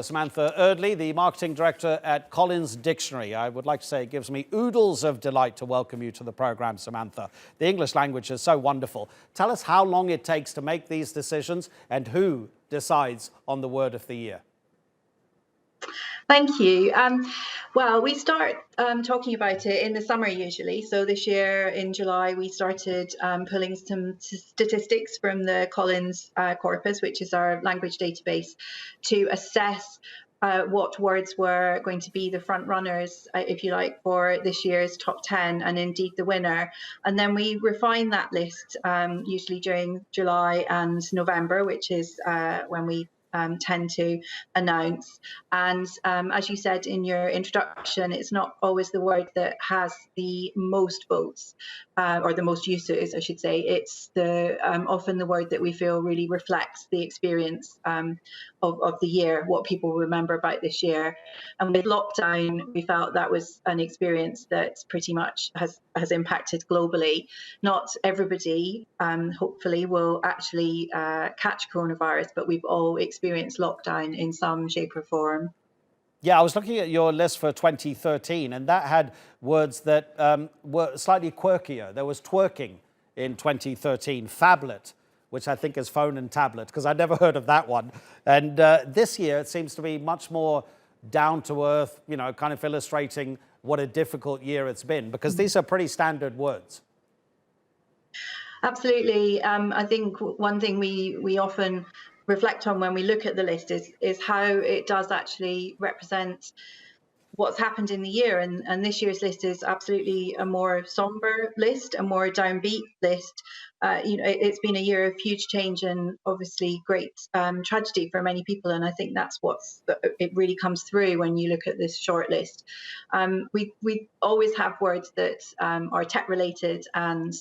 Samantha Eardley, the marketing director at Collins Dictionary. I would like to say it gives me oodles of delight to welcome you to the program, Samantha. The English language is so wonderful. Tell us how long it takes to make these decisions and who decides on the word of the year. Thank you. Well, we start talking about it in the summer usually. So this year in July, we started pulling some statistics from the Collins corpus, which is our language database, to assess what words were going to be the front runners, if you like, for this year's top 10 and indeed the winner. And then we refine that list usually during July and November, which is when we tend to announce. And as you said in your introduction, it's not always the word that has the most votes or the most uses, I should say. It's the often the word that we feel really reflects the experience of the year, what people remember about this year. And with lockdown, we felt that was an experience that pretty much has impacted globally. Not everybody, hopefully, will actually catch coronavirus, but we've all experienced lockdown in some shape or form. Yeah, I was looking at your list for 2013, and that had words that were slightly quirkier. There was twerking in 2013, phablet, which I think is phone and tablet, because I'd never heard of that one. And this year, it seems to be much more down to earth, you know, kind of illustrating what a difficult year it's been, because these are pretty standard words. Absolutely. I think one thing we often reflect on when we look at the list is how it does actually represent what's happened in the year. And this year's list is absolutely a more somber list, a more downbeat list. It's been a year of huge change and obviously great tragedy for many people. And I think that's it really comes through when you look at this short list. We always have words that are tech related and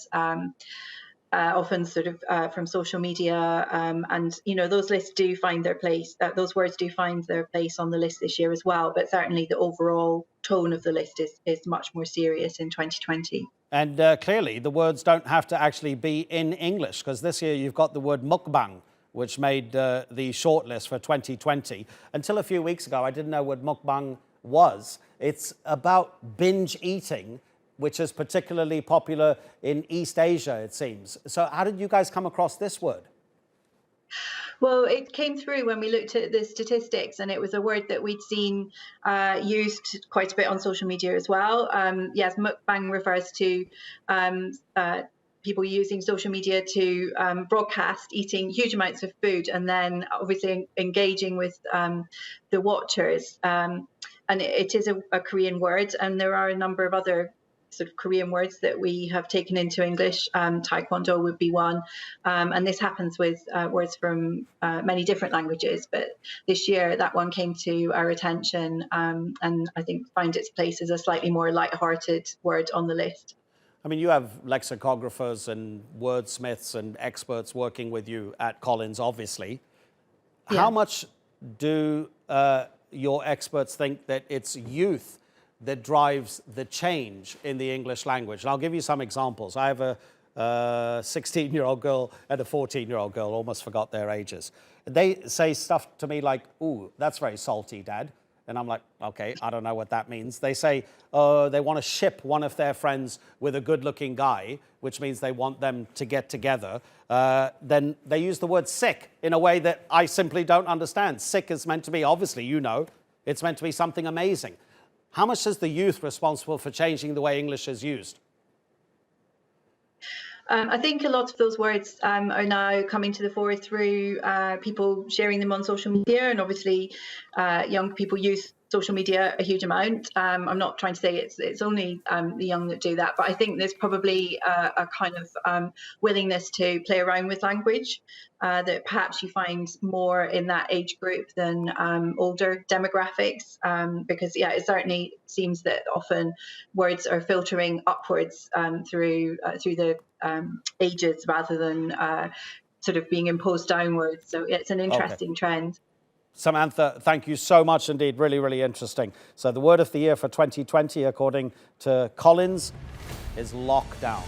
often sort of from social media, and those lists do find their place. Those words do find their place on the list this year as well. But certainly, the overall tone of the list is much more serious in 2020. And clearly, the words don't have to actually be in English, because this year you've got the word mukbang, which made the shortlist for 2020. Until a few weeks ago, I didn't know what mukbang was. It's about binge eating, which is particularly popular in East Asia, it seems. So how did you guys come across this word? Well, it came through when we looked at the statistics, and it was a word that we'd seen used quite a bit on social media as well. Yes, mukbang refers to people using social media to broadcast eating huge amounts of food and then obviously engaging with the watchers. And it is a Korean word, and there are a number of other sort of Korean words that we have taken into English. Taekwondo would be one. And this happens with words from many different languages. But this year, that one came to our attention and I think found its place as a slightly more light-hearted word on the list. I mean, you have lexicographers and wordsmiths and experts working with you at Collins, obviously. Yeah. How much do your experts think that it's youth that drives the change in the English language? And I'll give you some examples. I have a 16-year-old girl and a 14-year-old girl, almost forgot their ages. They say stuff to me like, "Ooh, that's very salty, Dad." And I'm like, okay, I don't know what that means. They say they want to ship one of their friends with a good-looking guy, which means they want them to get together. Then they use the word sick in a way that I simply don't understand. Sick is meant to be, obviously, it's meant to be something amazing. How much is the youth responsible for changing the way English is used? I think a lot of those words are now coming to the fore through people sharing them on social media, and obviously young people use social media a huge amount. I'm not trying to say it's only the young that do that, but I think there's probably a kind of willingness to play around with language that perhaps you find more in that age group than older demographics, because it certainly seems that often words are filtering upwards through the ages rather than sort of being imposed downwards. So it's an interesting trend. Samantha, thank you so much indeed. Really, really interesting. So the word of the year for 2020, according to Collins, is lockdown.